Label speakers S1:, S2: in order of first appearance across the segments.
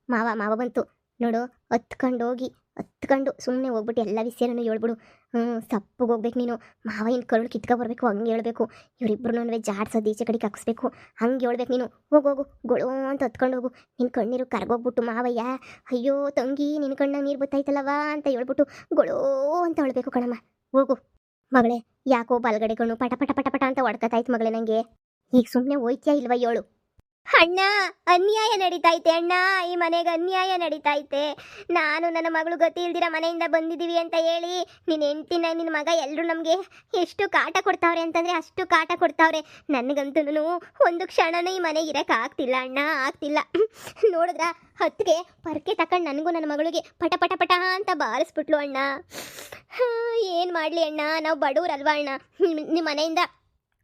S1: ಮಾವ ಮಾವ ಬಂತು ನೋಡು. ಹತ್ಕೊಂಡು ಸುಮ್ಮನೆ ಹೋಗ್ಬಿಟ್ಟು ಎಲ್ಲ ವಿಷಯನೂ ಹೇಳ್ಬಿಡು. ಸಪ್ಪಗೆ ಹೋಗ್ಬೇಕು ನೀನು. ಮಾವ ಇನ್ನು ಕರುಳು ಕಿತ್ಕೊ ಬರಬೇಕು, ಹಂಗೆ ಹೇಳ್ಬೇಕು. ಇವರಿಬ್ರು ಜಾಡ್ಸೋದು ಈಚೆ ಕಡೆಗೆ ಹಾಕಿಸ್ಬೇಕು, ಹಂಗೆ ಹೇಳ್ಬೇಕು ನೀನು. ಹೋಗು ಗೊಳು ಅಂತ ಹತ್ಕೊಂಡು ಹೋಗು. ನಿನ್ನ ಕಣ್ಣೀರು ಕರ್ಗೋಗ್ಬಿಟ್ಟು ಮಾವಯ್ಯ, ಅಯ್ಯೋ ತಂಗಿ ನಿನ್ನ ಕಣ್ಣ ನೀರು ಬತ್ತಾಯ್ತಲ್ಲವ ಅಂತ ಹೇಳ್ಬಿಟ್ಟು ಗೊಳೋ ಅಂತ ಹೇಳ್ಬೇಕು ಕಣಮ್ಮ. ಹೋಗು ಮಗಳೇ. ಯಾಕೋ ಬಲ್ಗಡೆ ಕಣ್ಣು ಪಟ ಪಟ ಪಟ ಪಟ ಅಂತ ಹೊಡ್ಕತಾಯ್ತು ಮಗಳೇ ನನಗೆ. ಈಗ ಸುಮ್ಮನೆ ಹೋಯ್ತೀಯಾ ಇಲ್ವ ಹೇಳು. ಅಣ್ಣ, ಅನ್ಯಾಯ ನಡೀತೈತೆ ಅಣ್ಣ, ಈ ಮನೆಗೆ ಅನ್ಯಾಯ ನಡೀತೈತೆ. ನಾನು ನನ್ನ ಮಗಳು ಗತಿ ಇಲ್ದಿರ ಮನೆಯಿಂದ ಬಂದಿದ್ದೀವಿ ಅಂತ ಹೇಳಿ ನಿನ್ನ ಹೆಂಡ್ತಿನ ನಿನ್ನ ಮಗ ಎಲ್ಲರೂ ನಮಗೆ ಎಷ್ಟು ಕಾಟ ಕೊಡ್ತಾವ್ರೆ ಅಂತಂದರೆ ಅಷ್ಟು ಕಾಟ ಕೊಡ್ತಾವ್ರೆ. ನನಗಂತೂ ಒಂದು ಕ್ಷಣನೂ ಈ ಮನೆಗೆ ಇರೋಕೆ ಆಗ್ತಿಲ್ಲ ಅಣ್ಣ, ಆಗ್ತಿಲ್ಲ. ನೋಡಿದ್ರ ಹೊತ್ತಿಗೆ ಪರ್ಕೆ ತಕೊಂಡು ನನಗೂ ನನ್ನ ಮಗಳಿಗೆ ಪಟ ಪಟ ಪಟ ಅಂತ ಬಾರಿಸ್ಬಿಟ್ಲು ಅಣ್ಣ. ಏನು ಮಾಡಲಿ ಅಣ್ಣ, ನಾವು ಬಡವ್ರಲ್ವಾ ಅಣ್ಣ. ನಿಮ್ಮ ಮನೆಯಿಂದ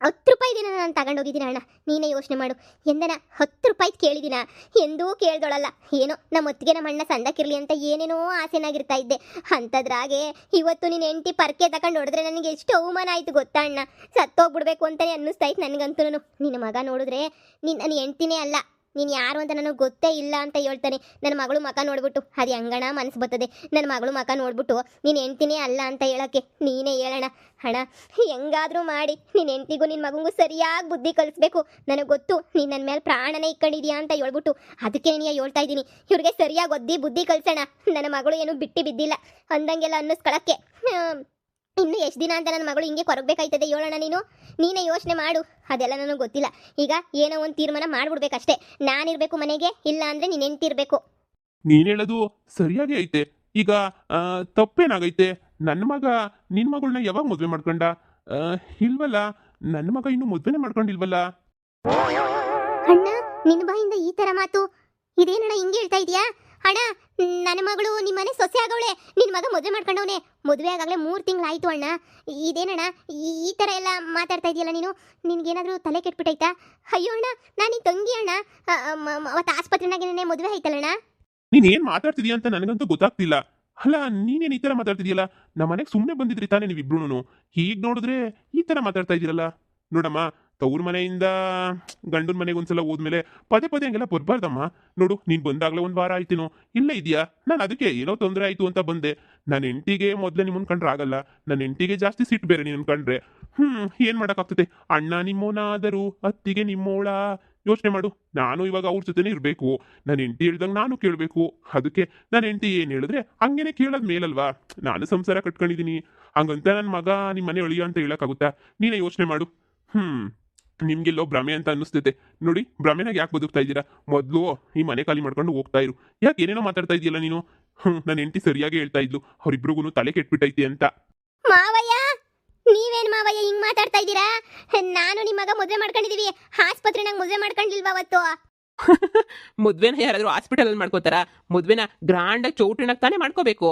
S1: 10 ರೂಪಾಯಿ ದಿನ ನಾನು ತಗೊಂಡೋಗಿದ್ದೀನಿ ಅಣ್ಣ. ನೀನೇ ಯೋಚನೆ ಮಾಡು. ಎಂದನ 10 ರೂಪಾಯಿ ಕೇಳಿದಿನ? ಎಂದೂ ಕೇಳ್ದೊಳಲ್ಲ. ಏನೋ ನಮ್ಮ ಹೊತ್ತಿಗೆ ನಮ್ಮ ಅಣ್ಣ ಸಂದಕ್ಕಿರಲಿ ಅಂತ ಏನೇನೋ ಆಸೆನಾಗಿರ್ತಾ ಇದ್ದೆ. ಅಂಥದ್ರಾಗೆ ಇವತ್ತು ನೀನು ಹೆಂಡತಿ ಪರ್ಕೆ ತಗೊಂಡು ಹೊಡೆದ್ರೆ ನನಗೆ ಎಷ್ಟು ಅವಮಾನ ಆಯಿತು ಗೊತ್ತಾ ಅಣ್ಣ. ಸತ್ತೋಗ್ಬಿಡ್ಬೇಕು ಅಂತಲೇ ಅನ್ನಿಸ್ತಾಯಿತ್ತು ನನಗಂತೂ. ನಿನ್ನ ಮಗ ನೋಡಿದ್ರೆ ನನ್ನ ಹೆಂಡ್ತಿನೇ ಅಲ್ಲ, ನೀನು ಯಾರು ಅಂತ ನನಗೆ ಗೊತ್ತೇ ಇಲ್ಲ ಅಂತ ಹೇಳ್ತಾನೆ. ನನ್ನ ಮಗಳು ಮಕ ನೋಡ್ಬಿಟ್ಟು ಅದು ಹೆಂಗಣ ಮನಸ್ಸು ಬರ್ತದೆ. ನನ್ನ ಮಗಳು ಮಕ ನೋಡ್ಬಿಟ್ಟು ನೀನು ಹೆಂಡ್ತಿನೇ ಅಲ್ಲ ಅಂತ ಹೇಳೋಕ್ಕೆ ನೀನೇ ಹೇಳೋಣ ಅಣ್ಣ. ಹೆಂಗಾದರೂ ಮಾಡಿ ನಿನ್ನ ಹೆಂಡ್ತಿಗೂ ನಿನ್ನ ಮಗಂಗೂ ಸರಿಯಾಗಿ ಬುದ್ಧಿ ಕಲಿಸ್ಬೇಕು. ನನಗೆ ಗೊತ್ತು ನೀನು ನನ್ನ ಮೇಲೆ ಪ್ರಾಣನೇ ಇಕ್ಕೊಂಡಿದ್ಯಾ ಅಂತ ಹೇಳ್ಬಿಟ್ಟು, ಅದಕ್ಕೆ ನಿನಗೆ ಹೇಳ್ತಾ ಇದ್ದೀನಿ. ಇವ್ರಿಗೆ ಸರಿಯಾಗಿ ಬುದ್ಧಿ ಕಲಿಸೋಣ. ನನ್ನ ಮಗಳು ಏನು ಬಿಟ್ಟು ಬಿದ್ದಿಲ್ಲ ಅಂದಂಗೆಲ್ಲ ಅನ್ನಿಸ್ಕೊಳಕ್ಕೆ. ಇನ್ನು ಎಷ್ಟು ದಿನ ಅಂತ ನನ್ನ ಮಗಳು ಹಿಂಗೆ ಕೊರಗಬೇಕಾಯ್ತದೆ ಹೇಳೋಣ. ನೀನೇ ಯೋಚನೆ ಮಾಡು. ಅದೆಲ್ಲ ನನಗೆ ಗೊತ್ತಿಲ್ಲ. ಈಗ ಏನೋ ಒಂದು ತೀರ್ಮಾನ ಮಾಡ್ಬಿಡ್ಬೇಕಷ್ಟೇ. ನಾನಿರ್ಬೇಕು ಮನೆಗೆ, ಇಲ್ಲ ಅಂದರೆ ನೀನು ಹೆಂಡ್ತಿರ್ಬೇಕು.
S2: ನೀನು ಹೇಳೋದು ಸರಿಯಾಗಿ ಐತೆ. ಈಗ ತಪ್ಪೇನಾಗೈತೆ? ನನ್ನ ಮಗ ನಿನ್ನ ಮಗಳನ್ನ ಯಾವಾಗ ಮದುವೆ ಮಾಡ್ಕೊಂಡ? ಇಲ್ವಲ್ಲ, ನನ್ನ ಮಗ ಇನ್ನೂ ಮದುವೆನೇ ಮಾಡ್ಕೊಂಡಿಲ್ವಲ್ಲ.
S1: ಅಣ್ಣ, ನಿನ್ನ ಬಾಯಿಂದ ಈ ಥರ ಮಾತು ಇದೇನಣ್ಣ ಹಿಂಗೆ ಹೇಳ್ತಾ ಇದೆಯಾ? ಅಣ್ಣ, ನನ್ನ ಮಗಳು ನಿಮ್ಮ ಮನೆ ಸೊಸೆ ಆಗವಳೆ, ನಿನ್ನ ಮಗ ಮದುವೆ ಮಾಡ್ಕೊಂಡವನೆ. ಮದುವೆ ಆಗಾಗಲೇ 3 ತಿಂಗಳಾಯ್ತು ಅಣ್ಣ. ಇದೇನಣ್ಣ ಈ ಥರ ಎಲ್ಲ ಮಾತಾಡ್ತಾ ಇದೆಯಲ್ಲ ನೀನು? ನಿನಗೇನಾದರೂ ತಲೆ ಕೆಟ್ಬಿಟ್ಟೈತಾ? ಅಯ್ಯೋ ಅಣ್ಣ, ನಾನು ಈ ತಂಗಿ ಅಣ್ಣ. ಅವತ್ತು ಆಸ್ಪತ್ರೆನಾಗೇನೆ ಮದುವೆ ಆಯ್ತಲ್ಲಣ್ಣ.
S2: ನೀನೇನು ಮಾತಾಡ್ತಿದೀಯ ಅಂತ ನನಗಂತೂ ಗೊತ್ತಾಗ್ತಿಲ್ಲ. ಅಲ್ಲ, ನೀನೇನು ಈ ಥರ ಮಾತಾಡ್ತಿದೀಯಲ್ಲ? ನಮ್ಮ ಮನೆಗೆ ಸುಮ್ಮನೆ ಬಂದಿದ್ರಿ ತಾನೇ ನೀವಿಬ್ರು. ಈಗ ನೋಡಿದ್ರೆ ಈ ಥರ ಮಾತಾಡ್ತಾ ಇದ್ದೀರಲ್ಲ. ನೋಡಮ್ಮ, ತವ್ರ ಮನೆಯಿಂದ ಗಂಡನ ಮನೆಗೆ ಒಂದ್ಸಲ ಹೋದ್ಮೇಲೆ ಪದೇ ಪದೇ ಹಂಗೆಲ್ಲ ಬರಬಾರ್ದಮ್ಮ. ನೋಡು, ನೀನು ಬಂದಾಗಲೇ 1 ವಾರ ಆಯ್ತೇನೋ ಇಲ್ಲೇ ಇದೆಯಾ. ನಾನು ಅದಕ್ಕೆ ಏನೋ ತೊಂದರೆ ಆಯಿತು ಅಂತ ಬಂದೆ. ನನ್ನ ಹೆಂಡತಿಗೆ ಮೊದಲೇ ನಿಮ್ಮನ್ನು ಕಂಡ್ರೆ ಆಗಲ್ಲ. ನನ್ನ ಹೆಂಡತಿಗೆ ಜಾಸ್ತಿ ಸಿಟ್ಟು ಬೇರೆ ನೀನು ಕಂಡ್ರೆ. ಏನು ಮಾಡೋಕ್ಕಾಗ್ತದೆ? ಅಣ್ಣ ನಿಮ್ಮೋನಾದರೂ ಅತ್ತಿಗೆ ನಿಮ್ಮೋಳ. ಯೋಚನೆ ಮಾಡು. ನಾನು ಇವಾಗ ಅವ್ರ ಜೊತೆನೇ ಇರಬೇಕು. ನನ್ನ ಹೆಂಡತಿ ಹೇಳ್ದಂಗೆ ನಾನು ಕೇಳಬೇಕು. ಅದಕ್ಕೆ ನನ್ನ ಹೆಂಡತಿ ಏನು ಹೇಳಿದ್ರೆ ಹಂಗೇನೆ ಕೇಳೋದು ಮೇಲಲ್ವಾ. ನಾನು ಸಂಸಾರ ಕಟ್ಕೊಂಡಿದ್ದೀನಿ, ಹಂಗಂತ ನನ್ನ ಮಗ ನಿಮ್ಮ ಮನೆ ಒಳಿಯ ಅಂತ ಹೇಳೋಕ್ಕಾಗುತ್ತಾ? ನೀನೇ ಯೋಚನೆ ಮಾಡು. ನಿಮ್ಗೆಲ್ಲೋ ಭ್ರಮೆ ಅಂತ ಅನ್ನಿಸ್ತೈತೆ ನೋಡಿ. ಭ್ರಮೆನಾಗ ಯಾಕೆ ಬದುಕ್ತಾ ಇದ್ದೀರಾ? ಮೊದಲು ಈ ಮನೆ ಖಾಲಿ ಮಾಡ್ಕೊಂಡು ಹೋಗ್ತಾ ಇರು. ಯಾಕೆ ಏನೇನೋ ಮಾತಾಡ್ತಾ ಇದೆಯಲ್ಲ ನೀನು? ನನ್ನ ಹೆಂಡತಿ ಸರಿಯಾಗಿ ಹೇಳ್ತಾ ಇದ್ಲು, ಅವ್ರಿಬ್ರಿಗೂ ತಲೆ ಕೆಟ್ಬಿಟ್ಟೈತಿ ಅಂತ.
S1: ಮಾವಯ್ಯ, ನೀವೇನು ಮಾವಯ್ಯ ಹಿಂಗ್ ಮಾತಾಡ್ತಾ ಇದ್ದೀರಾ? ನಾನು ನಿಮ್ಮ ಮಗ ಮದುವೆ ಮಾಡ್ಕೊಂಡಿದೀವಿ. ಆಸ್ಪತ್ರೆನಾಗ ಮದುವೆ ಮಾಡ್ಕೊಂಡಿಲ್ವಾ ಅವತ್ತು?
S3: ಮದ್ವೆನ ಯಾರಾದ್ರೂ ಹಾಸ್ಪಿಟಲ್ ಮಾಡ್ಕೋತಾರ? ಮದ್ವೆನ ಗ್ರಾಂಡಾಗಿ ಚೌಟ್ರಿನಾಗ ತಾನೇ ಮಾಡ್ಕೋಬೇಕು.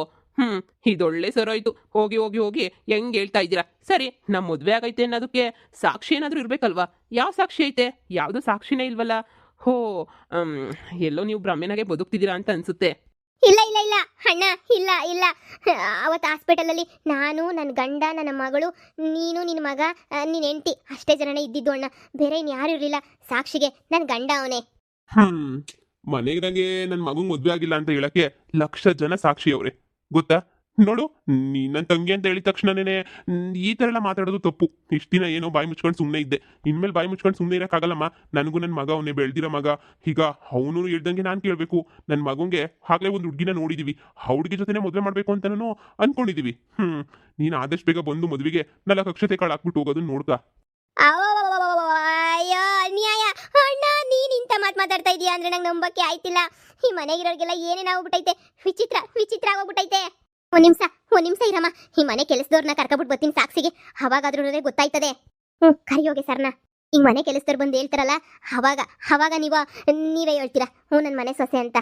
S3: ಇದೊಳ್ಳೆ ಸರೋಯ್ತು. ಹೋಗಿ ಹೋಗಿ ಹೋಗಿ ಹೆಂಗ್ ಹೇಳ್ತಾ ಇದ್ದೀರಾ? ಸರಿ, ನಮ್ಮ ಮದ್ವೆ ಆಗೈತೆ ಅನ್ನೋದಕ್ಕೆ ಸಾಕ್ಷಿ ಏನಾದರೂ ಇರ್ಬೇಕಲ್ವಾ? ಯಾವ ಸಾಕ್ಷಿ ಐತೆ? ಯಾವುದು ಸಾಕ್ಷಿನೇ ಇಲ್ವಲ್ಲ. ಹೋ, ಎಲ್ಲೋ ನೀವು ಭ್ರಮೆನಾಗೆ ಬದುಕ್ತಿದ್ದೀರಾ ಅಂತ ಅನ್ಸುತ್ತೆ.
S1: ಇಲ್ಲ ಇಲ್ಲ ಇಲ್ಲ ಅಣ್ಣ, ಇಲ್ಲ ಇಲ್ಲ. ಅವತ್ತು ಹಾಸ್ಪಿಟಲಲ್ಲಿ ನಾನು, ನನ್ನ ಗಂಡ, ನನ್ನ ಮಗಳು, ನೀನು, ನಿನ್ನ ಮಗ, ನಿನ್ನ ಹೆಂಡತಿ ಅಷ್ಟೇ ಜನನೇ ಇದ್ದಿದ್ದು ಅಣ್ಣ. ಬೇರೆ ಇನ್ಯಾರು ಇರಲಿಲ್ಲ. ಸಾಕ್ಷಿಗೆ ನನ್ನ ಗಂಡ ಅವನೇ.
S2: ಮನೆಗೆ ನನ್ನ ಮಗಂಗೆ ಮದುವೆ ಆಗಿಲ್ಲ ಅಂತ ಹೇಳಕ್ಕೆ 1,00,000 ಜನ ಸಾಕ್ಷಿ ಅವ್ರೆ, ಗೊತ್ತಾ? ನೋಡು, ನನ್ನ ತಂಗಿ ಅಂತ ಹೇಳಿದ ತಕ್ಷಣನೇ ಈ ಥರ ಎಲ್ಲ ಮಾತಾಡೋದು ತಪ್ಪು. ಇಷ್ಟು ದಿನ ಏನೋ ಬಾಯಿ ಮುಚ್ಕೊಂಡು ಸುಮ್ಮನೆ ಇದ್ದೆ. ಇನ್ಮೇಲೆ ಬಾಯಿ ಮುಚ್ಕೊಂಡು ಸುಮ್ಮನೆ ಇರೋಕ್ಕಾಗಲ್ಲಮ್ಮ. ನನಗೂ ನನ್ನ ಮಗ ಅವನೇ ಬೆಳೆದಿರೋ ಮಗ. ಈಗ ಅವನು ಹೇಳ್ದಂಗೆ ನಾನು ಕೇಳಬೇಕು. ನನ್ನ ಮಗಂಗೆ ಆಗಲೇ ಒಂದು ಹುಡುಗಿನ ನೋಡಿದ್ದೀವಿ. ಆ ಹುಡುಗಿ ಜೊತೆನೇ ಮದುವೆ ಮಾಡಬೇಕು ಅಂತನೂ ಅಂದ್ಕೊಂಡಿದ್ದೀವಿ. ನೀನು ಆದಷ್ಟು ಬೇಗ ಬಂದು ಮದುವೆಗೆ 4 ಅಕ್ಷತೆ ಕಾಳು ಹಾಕ್ಬಿಟ್ಟು ಹೋಗೋದನ್ನ ನೋಡ್ಕ.
S1: ಅಯ್ಯೋ ಅನ್ಯಾಯ ಅಣ್ಣ, ನೀನ್ ಇಂಥ ಮಾತಾಡ್ತಾ ಇದೀಯ ಅಂದ್ರೆ ನಂಗೆ ನಂಬಕ್ಕೆ ಆಯ್ತಿಲ್ಲ. ಈ ಮನೆಗಿರೋರಿಗೆಲ್ಲ ಏನೇನಾಗ್ಬಿಟ್ಟೈತೆ, ವಿಚಿತ್ರ ವಿಚಿತ್ರ ಆಗೋಗ್ಬಿಟ್ಟೈತೆ. ಒಂದ್ ನಿಮಿಷ ಇರಮ್ಮ. ಈ ಮನೆ ಕೆಲಸದವ್ರನ್ನ ಕರ್ಕೊಬಿಟ್ಟು ಬರ್ತೀನಿ ಸಾಕ್ಷಿಗೆ. ಅವಾಗಾದ್ರೂ ಗೊತ್ತಾಯ್ತದೆ. ಕರಿಯೋಗೆ ಸರ್ನ. ಈ ಮನೆ ಕೆಲಸದವ್ರು ಬಂದು ಹೇಳ್ತಾರಲ್ಲ, ಅವಾಗ ನೀವೇ ಹೇಳ್ತೀರಾ ನನ್ನ ಮನೆ ಸೊಸೆ ಅಂತ.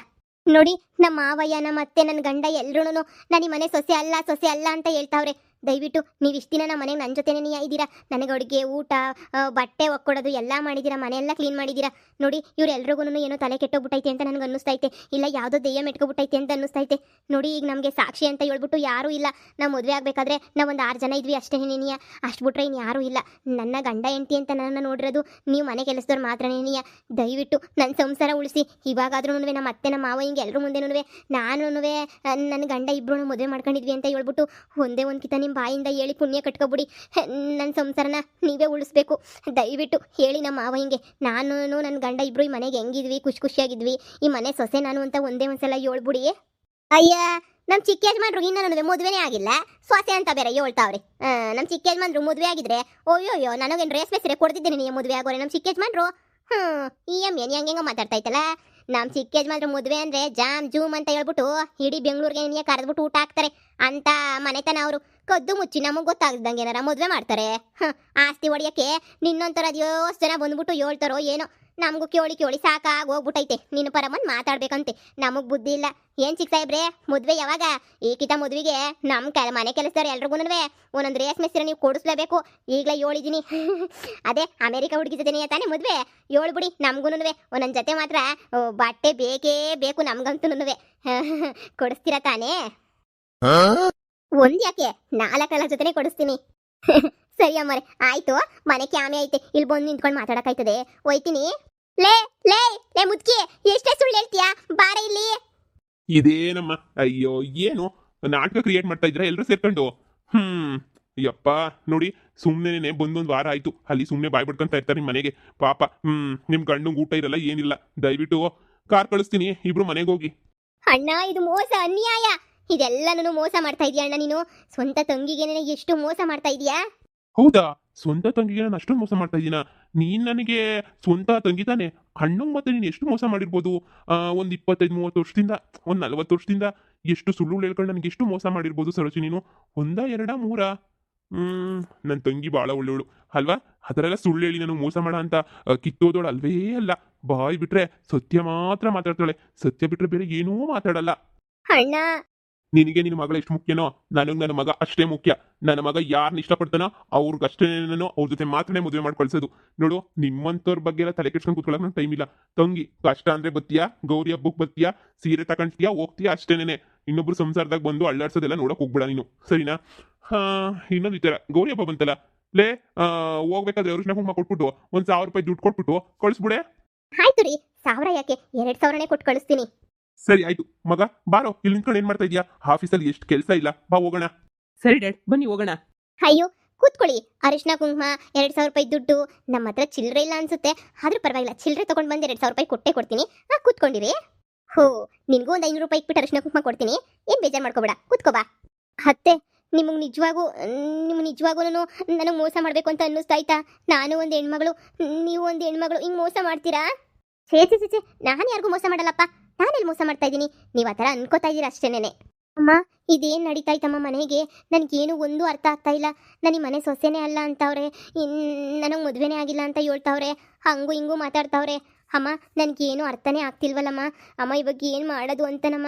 S1: ನೋಡಿ, ನಮ್ಮ ಮಾವಯ್ಯ, ನಮ್ಮ ಅತ್ತೆ, ನನ್ನ ಗಂಡ ಎಲ್ರೂ ನಾನು ಈ ಮನೆ ಸೊಸೆ ಅಲ್ಲ ಅಂತ ಹೇಳ್ತಾವ್ರೆ. ದಯವಿಟ್ಟು ನೀವು ಇಷ್ಟು ದಿನ ನಮ್ಮ ಮನೆಗೆ ನನ್ನ ಜೊತೆನೇ ಇದ್ದೀರಾ. ನನಗೆ ಅಡುಗೆ, ಊಟ, ಬಟ್ಟೆ ಒಕ್ಕೊಡೋದು ಎಲ್ಲ ಮಾಡಿದ್ದೀರಾ, ಮನೆಯೆಲ್ಲ ಕ್ಲೀನ್ ಮಾಡಿದ್ದೀರಾ. ನೋಡಿ ಇವರೆಲ್ರಿಗೂ ಏನೋ ತಲೆ ಕೆಟ್ಟೋಗ್ಬಿಟ್ಟೈತೆ ಅಂತ ನನಗೆ ಅನ್ನಿಸ್ತೈತೆ, ಇಲ್ಲ ಯಾವುದೋ ದೆಯ್ಯ ಮೆಟ್ಕೊಬಿಟ್ಟೈತೆ ಅಂತ ಅನ್ನಿಸ್ತೈತೆ. ನೋಡಿ ಈಗ ನಮಗೆ ಸಾಕ್ಷಿ ಅಂತ ಹೇಳ್ಬಿಟ್ಟು ಯಾರೂ ಇಲ್ಲ. ನಾವು ಮದುವೆ ಆಗಬೇಕಾದ್ರೆ ನಾವೊಂದು 6 ಜನ ಇದ್ವಿ ಅಷ್ಟೇ ನೀನಿಯ, ಅಷ್ಟು ಬಿಟ್ರೆ ಇನ್ನು ಯಾರೂ ಇಲ್ಲ. ನನ್ನ ಗಂಡ ಹೆಂಡತಿ ಅಂತ ನನ್ನ ನೋಡಿರೋದು ನೀವು ಮನೆ ಕೆಲಸದವ್ರು ಮಾತ್ರನೇ ನೀಯ. ದಯವಿಟ್ಟು ನನ್ನ ಸಂಸಾರ ಉಳಿಸಿ. ಇವಾಗಾದ್ರೂ ನಮ್ಮ ಅತ್ತೆ ನಮ್ಮ ಮಾವ ಹಿಂಗೆ ಎಲ್ಲರೂ ಮುಂದೆನೂ ನಾನು ನನ್ನ ಗಂಡ ಇಬ್ಬರು ಮದುವೆ ಮಾಡ್ಕೊಂಡಿದ್ವಿ ಅಂತ ಹೇಳ್ಬಿಟ್ಟು ಒಂದೇ ಒಂದು ಕಿತ ನಿಮ್ಮ ಬಾಯಿಂದ ಹೇಳಿ ಪುಣ್ಯ ಕಟ್ಕೊಬಿಡಿ. ನನ್ನ ಸಂಸಾರನ ನೀವೇ ಉಳಿಸ್ಬೇಕು. ದಯವಿಟ್ಟು ಹೇಳಿ ನಮ್ಮ ಮಾವ ಹಿಂಗೆ, ನಾನು ನನ್ನ ಗಂಡ ಇಬ್ಬರು ಈ ಮನೆಗೆ ಹೆಂಗಿದ್ವಿ, ಖುಷಿಯಾಗಿದ್ವಿ, ಈ ಮನೆ ಸೊಸೆ ನಾನು ಅಂತ ಒಂದೇ ಒಂದ್ಸಲ ಹೇಳ್ಬಿಡಿ. ಅಯ್ಯ ನಮ್ಮ ಚಿಕ್ಕ ಯಜಮಾನ್ರು ಇನ್ನೂ ನನಗೆ ಮದುವೆನೇ ಆಗಿಲ್ಲ, ಸೊಸೆ ಅಂತ ಬೇರೆ ಹೇಳ್ತಾವ್ರಿ. ನಮ್ಮ ಚಿಕ್ಕ ಯಜಮಾನ್ರು ಮದುವೆ ಆಗಿದ್ರೆ ಓಯ್ಯೋ ನನಗೇನು ರೇಸ್ಮೆ ಸೀರೆ ಕೊಡ್ತಿದ್ದೀನಿ ನೀವು ಮದುವೆ ಆಗೋರೆ ನಮ್ಮ ಚಿಕ್ಕ ಯಜಮಾನ್ರು. ಈ ಎಮ್ಮೆ ಹೆಂಗೆ ಮಾತಾಡ್ತಾ ಇತ್ತಲ್ಲ. ನಮ್ಮ ಚಿಕ್ಕ ಯಜಮಾನ್ರು ಮದುವೆ ಅಂದರೆ ಜಾಮ್ ಜೂಮ್ ಅಂತ ಹೇಳ್ಬಿಟ್ಟು ಇಡೀ ಬೆಂಗಳೂರಿಗೆ ನೀನು ಕರೆದ್ಬಿಟ್ಟು ಊಟ ಹಾಕ್ತಾರೆ ಅಂತ ಮನೆತನ ಅವರು. ಕದ್ದು ಮುಚ್ಚಿ ನಮಗೆ ಗೊತ್ತಾಗ್ದಂಗೆ ಏನಾರ ಮದುವೆ ಮಾಡ್ತಾರೆ. ಆಸ್ತಿ ಹೊಡಿಯೋಕ್ಕೆ ನಿನ್ನೊಂಥರ ಅದ್ಯೋಷ್ಟು ಜನ ಬಂದ್ಬಿಟ್ಟು ಹೇಳ್ತಾರೋ ಏನೋ. ನಮಗೂ ಕೇಳಿ ಸಾಕಾಗಿ ಹೋಗ್ಬಿಟ್ಟೈತೆ. ನೀನು ಪರಮನ್ ಮಾತಾಡ್ಬೇಕಂತೆ, ನಮಗೆ ಬುದ್ಧಿ ಇಲ್ಲ. ಏನು ಚಿಕ್ಕ ಸಾಹೇಬ್ರೆ ಮದುವೆ ಯಾವಾಗ? ಈಕಿತ ಮದುವೆಗೆ ನಮ್ಮ ಮನೆ ಕೆಲಸದವ್ರು ಎಲ್ರಿಗೂ ಒಂದೊಂದು ರೇಸ್ಮೆ ಸೀರೆ ನೀವು ಕೊಡಿಸ್ಲೇಬೇಕು. ಈಗಲೇ ಹೇಳಿದ್ದೀನಿ. ಅದೇ ಅಮೇರಿಕಾ ಹುಡುಗಿ ಜೊತೆ ತಾನೇ ಮದುವೆ, ಹೇಳ್ಬಿಡಿ ನಮಗೂ ಒಂದೊಂದು ಜೊತೆ ಮಾತ್ರ ಬಟ್ಟೆ ಬೇಕೇ ಬೇಕು ನಮ್ಗಂತೂ ಕೊಡಿಸ್ತೀರಾ ತಾನೇ? ಒಂದ್ ಯಾಕೆ 4 ಜೊತೆನೆ ಕೊಡಿಸ್ತೀನಿ. ಸರಿ ಅಮ್ಮರೆ ಆಯ್ತು, ಮನೆ ಕ್ಯಾಮೆ ಐತೆ, ಇಲ್ಲಿ ಬಂದು ನಿಂತ್ಕೊಂಡು ಮಾತಾಡಕ್ಕಾಯ್ತದೆ. ಹೋಯ್ತೀನಿ. ಲೇ ಲೇ ಲೇ ಮುದ್ಕಿ, ಎಷ್ಟೇ ಸುಳ್ಳು ಹೇಳ್ತೀಯಾ? ಬಾರ ಇಲ್ಲಿ.
S2: ಇದೇನಮ್ಮ, ಅಯ್ಯೋ ಏನು ನಾಟಕ ಕ್ರಿಯೇಟ್ ಮಾಡ್ತಾ ಇದ್ರ ಎಲ್ಲರೂ ಸೇರ್ಕೊಂಡು? ಯಪ್ಪ ನೋಡಿ, ಸುಮ್ಮನೆ ಬಂದೊಂದು ವಾರ ಆಯ್ತು, ಅಲ್ಲಿ ಸುಮ್ಮನೆ ಬಾಯ್ ಬಿಡ್ಕೊಂತ ಇರ್ತಾರೆ ನಿಮ್ಮ ಮನೆಗೆ. ಪಾಪ ನಿಮ್ಮ ಗಂಡಂಗೆ ಊಟ ಇರಲ್ಲ ಏನಿಲ್ಲ. ದಯವಿಟ್ಟು ಕಾರ್ ಕಳಿಸ್ತೀನಿ, ಇಬ್ರು ಮನೆಗೆ ಹೋಗಿ.
S1: ಅಣ್ಣ ಇದು ಮೋಸ, ಅನ್ಯಾಯ. ಇದೆಲ್ಲನೂ ಮೋಸ ಮಾಡ್ತಾ ಇದೀಯ ಅಣ್ಣ ನೀನು. ಸ್ವಂತ ತಂಗಿಗೆ ಎಷ್ಟು ಮೋಸ ಮಾಡ್ತಾ ಇದೀಯಾ?
S2: ಹೌದಾ? ಸ್ವಂತ ತಂಗಿಗೆ ನಾನು ಅಷ್ಟೊಂದು ಮೋಸ ಮಾಡ್ತಾ ಇದ್ದೀನ? ನೀನ್ ನನಗೆ ಸ್ವಂತ ತಂಗಿ ತಾನೆ? ಅಣ್ಣಂಗೆ ಮತ್ತೆ ನೀನು ಎಷ್ಟು ಮೋಸ ಮಾಡಿರ್ಬೋದು? ಒಂದು 25-30 ವರ್ಷದಿಂದ, ಒಂದು 40 ವರ್ಷದಿಂದ ಎಷ್ಟು ಸುಳ್ಳು ಹೇಳ್ಕೊಂಡು ನನಗೆ ಎಷ್ಟು ಮೋಸ ಮಾಡಿರ್ಬೋದು ಸರೋಜಿ ನೀನು? 1, 2, 3? ನನ್ನ ತಂಗಿ ಭಾಳ ಒಳ್ಳೆಯವಳು ಅಲ್ವಾ? ಅದರೆಲ್ಲ ಸುಳ್ಳು ಹೇಳಿ ನಾನು ಮೋಸ ಮಾಡ ಅಂತ ಕಿತ್ತೋದೋಳು ಅಲ್ವೇ ಅಲ್ಲ. ಬಾಯ್ ಬಿಟ್ರೆ ಸತ್ಯ ಮಾತ್ರ ಮಾತಾಡ್ತಾಳೆ, ಸತ್ಯ ಬಿಟ್ರೆ ಬೇರೆ ಏನೂ ಮಾತಾಡಲ್ಲ.
S1: ಅಣ್ಣ
S2: ನಿನಗೆ ನಿನ್ನ ಮಗಳು ಎಷ್ಟು ಮುಖ್ಯನೋ ನನಗೆ ನನ್ನ ಮಗ ಅಷ್ಟೇ ಮುಖ್ಯ. ನನ್ನ ಮಗ ಯಾರನ್ನ ಇಷ್ಟಪಡ್ತಾನೋ ಅವ್ರಿಗಷ್ಟೇ ನಾನು ಅವ್ರ ಜೊತೆ ಮಾತ್ರನೇ ಮದುವೆ ಮಾಡಿ ಕಳ್ಸೋದು. ನೋಡು, ನಿಮ್ಮಂಥವ್ರ ಬಗ್ಗೆ ಎಲ್ಲ ತಲೆ ಕೆಡ್ಸ್ಕೊಂಡು ಕೂತ್ಕೊಳ್ಳೋಕೆ ನಂಗೆ ಟೈಮ್ ಇಲ್ಲ. ತಂಗಿ ಕಷ್ಟ ಅಂದ್ರೆ ಬತ್ತೀಯಾ, ಗೌರಿ ಹಬ್ಬಕ್ಕೆ ಬತ್ತೀಯಾ, ಸೀರೆ ತಗೊಂತೀಯಾ, ಹೋಗ್ತೀಯಾ ಅಷ್ಟೇನೆ. ಇನ್ನೊಬ್ರು ಸಂಸಾರದಾಗ ಬಂದು ಅಳ್ಳಾಡ್ಸೋದೆಲ್ಲ ನೋಡಕ್ ಹೋಗ್ಬೇಡ ನೀನು, ಸರಿನಾ? ಇನ್ನೊಂದು ಈ ಥರ ಗೌರಿ ಹಬ್ಬ ಬಂತಲ್ಲ, ಲೇ ಹೋಗ್ಬೇಕಾದ್ರೆ ಅರಿಶಿನ ಕುಂಕುಮ ಕೊಟ್ಬಿಟ್ಟು 1,000 ರೂಪಾಯಿ ದುಡ್ಡು ಕೊಟ್ಬಿಟ್ಟು ಕಳಿಸ್ಬಿಡೆ.
S1: ಆಯ್ತು ರೀ, 1000 ಯಾಕೆ 2000ನೇ ಕೊಟ್ಟು ಕಳಿಸ್ತೀನಿ.
S2: ಸರಿ ಆಯ್ತು ಮಗ, ಬಾರೋ. ಇಲ್ಲಿ ನಿಂತ್ಕೊಂಡು ಏನ್ ಮಾಡ್ತಾ ಇದೀಯಾ? ಆಫೀಸಲ್ಲಿ ಎಷ್ಟು ಕೆಲಸ ಇಲ್ಲ, ಬಾ ಹೋಗೋಣ.
S3: ಸರಿ ಡ್ಯಾಡ್, ಬನ್ನಿ ಹೋಗೋಣ.
S1: ಅಯ್ಯೋ ಕೂತ್ಕೊಳ್ಳಿ. ಅರಿಶಿನ ಕುಂಕುಮ 2000 ರೂಪಾಯಿ ದುಡ್ಡು ನಮ್ಮ ಹತ್ರ ಚಿಲ್ಲರೆ ಇಲ್ಲ ಅನ್ಸುತ್ತೆ, ಆದ್ರೂ ಪರವಾಗಿಲ್ಲ, ಚಿಲ್ಲರೆ ತಗೊಂಡು ಬಂದು 2000 ರೂಪಾಯಿ ಕೊಟ್ಟೆ ಕೊಡ್ತೀನಿ. ಕೂತ್ಕೊಂಡಿರಿ. ಹೋ, ನಿನ್ಗೂ ಒಂದು 500 ರೂಪಾಯಿ ಇಟ್ಬಿಟ್ಟು ಅರಿಶಿನ ಕುಂಕುಮ ಕೊಡ್ತೀನಿ, ಏನು ಬೇಜಾರು ಮಾಡ್ಕೋಬೇಡ, ಕೂತ್ಕೋಬಾ. ಅತ್ತೆ ನಿಮಗೆ ನಿಜವಾಗೂ ನನಗೆ ಮೋಸ ಮಾಡಬೇಕು ಅಂತ ಅನ್ನಿಸ್ತಾಯ್ತಾ? ನಾನು ಒಂದು ಹೆಣ್ಮಗಳು, ನೀವು ಒಂದು ಹೆಣ್ಮಗಳು, ಹಿಂಗೆ ಮೋಸ ಮಾಡ್ತೀರಾ? ಛೇ, ನಾನು ಯಾರಿಗೂ ಮೋಸ ಮಾಡಲ್ಲಪ್ಪ. ನಾನೆಲ್ಲಿ ಮೋಸ ಮಾಡ್ತಾ ಇದ್ದೀನಿ? ನೀವು ಆ ಥರ ಅನ್ಕೋತಾ ಇದ್ದೀರಾ ಅಷ್ಟೇನೆ. ಅಮ್ಮ ಇದೇನು ನಡೀತಾಯ್ತಮ್ಮ ಮನೆಗೆ? ನನಗೇನು ಒಂದು ಅರ್ಥ ಆಗ್ತಾ ಇಲ್ಲ. ನನಗೆ ಮನೆ ಸೊಸೆನೇ ಅಲ್ಲ ಅಂತವ್ರೆ, ನನಗೆ ಮದುವೆನೇ ಆಗಿಲ್ಲ ಅಂತ ಹೇಳ್ತಾವ್ರೆ, ಹಂಗೂ ಹಿಂಗೂ ಮಾತಾಡ್ತಾವ್ರೆ. ಅಮ್ಮ ನನಗೇನು ಅರ್ಥನೇ ಆಗ್ತಿಲ್ವಲ್ಲಮ್ಮ. ಅಮ್ಮ ಇವಾಗ ಏನು ಮಾಡೋದು ಅಂತನಮ್ಮ.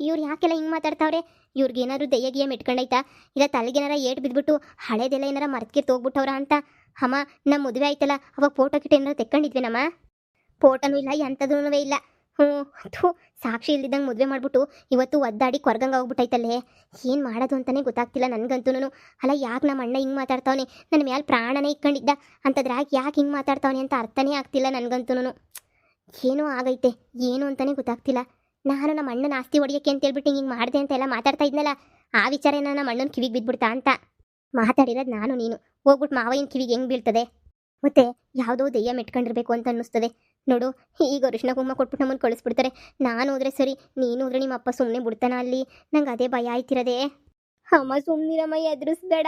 S1: ಇವ್ರು ಯಾಕೆಲ್ಲ ಹಿಂಗೆ ಮಾತಾಡ್ತಾವ್ರೆ? ಇವ್ರಿಗೇನಾದ್ರು ದೆಯ್ಯ ಮೆಟ್ಕೊಂಡೈತಾ? ಇಲ್ಲ ತಲೆಗೇನಾರ ಏಟು ಬಿದ್ದುಬಿಟ್ಟು ಹಳೇದೆಲ್ಲ ಏನಾರ ಮರ್ತ್ಕಿರ್ತು ಹೋಗ್ಬಿಟ್ಟವ್ರ ಅಂತ? ಅಮ್ಮ ನಮ್ಮ ಮದುವೆ ಆಯ್ತಲ್ಲ, ಅವಾಗ ಫೋಟೋ ಕಿಟ ಏನಾರು ತೆಕ್ಕೊಂಡಿದ್ವೇನಮ್ಮ? ಫೋಟೋನೂ ಇಲ್ಲ, ಎಂಥದೂ ಇಲ್ಲ. ಸಾಕ್ಷಿ ಇಲ್ದಿದ್ದಂಗೆ ಮದುವೆ ಮಾಡ್ಬಿಟ್ಟು ಇವತ್ತು ಒದ್ದಾಡಿ ಕೊರ್ಗಂಗೆ ಹೋಗ್ಬಿಟ್ಟೈತಲ್ಲೇ. ಏನು ಮಾಡೋದು ಅಂತಲೇ ಗೊತ್ತಾಗ್ತಿಲ್ಲ ನನಗಂತೂ. ಅಲ್ಲ ಯಾಕೆ ನಮ್ಮ ಅಣ್ಣ ಹಿಂಗೆ ಮಾತಾಡ್ತಾವನೆ? ನನ್ನ ಮೇಲೆ ಪ್ರಾಣನೇ ಇಟ್ಕೊಂಡಿದ್ದ ಅಂತದ್ರಾಗ ಯಾಕೆ ಹಿಂಗೆ ಮಾತಾಡ್ತಾವನೆ ಅಂತ ಅರ್ಥನೇ ಆಗ್ತಿಲ್ಲ ನನಗಂತೂ. ಏನೋ ಆಗೈತೆ, ಏನು ಅಂತಲೇ ಗೊತ್ತಾಗ್ತಿಲ್ಲ. ನಾನು ನಮ್ಮ ಅಣ್ಣನ ಆಸ್ತಿ ಹೊಡಿಯೋಕ್ಕೆ ಅಂತೇಳ್ಬಿಟ್ಟು ಹಿಂಗೆ ಮಾಡಿದೆ ಅಂತ ಎಲ್ಲ ಮಾತಾಡ್ತಾ ಇದ್ನಲ್ಲ, ಆ ವಿಚಾರ ಏನೋ ನಮ್ಮ ಅಣ್ಣನ ಕಿವಿಗೆ ಬಿದ್ಬಿಡ್ತಾ ಅಂತ ಮಾತಾಡಿರೋದು ನಾನು ನೀನು. ಹೋಗ್ಬಿಟ್ಟು ಮಾವಯ್ಯನ ಕಿವಿಗೆ ಹೆಂಗೆ ಬೀಳ್ತದೆ? ಮತ್ತೆ ಯಾವುದೋ ದೆಯ್ಯ ಮೆಟ್ಕೊಂಡಿರ್ಬೇಕು ಅಂತ ಅನ್ನಿಸ್ತದೆ. ನೋಡು, ಈಗ ಅರಿಶಿನ ಕುಂಕುಮ ಕೊಟ್ಬಿಟ್ಟು ನಮ್ಮನ್ನು ಕಳಿಸ್ಬಿಡ್ತಾರೆ. ನಾನು ಹೋದ್ರೆ ಸರಿ, ನೀನು ಹೋದ್ರೆ ನಿಮ್ಮ ಅಪ್ಪ ಸುಮ್ಮನೆ ಬಿಡ್ತಾನ ಅಲ್ಲಿ? ನಂಗೆ ಅದೇ ಭಯ ಆಯ್ತಿರದೆ. ಅಮ್ಮ ಸುಮ್ಮನಿರಮ್ಮ, ಎದುರಿಸ್ಬೇಡ.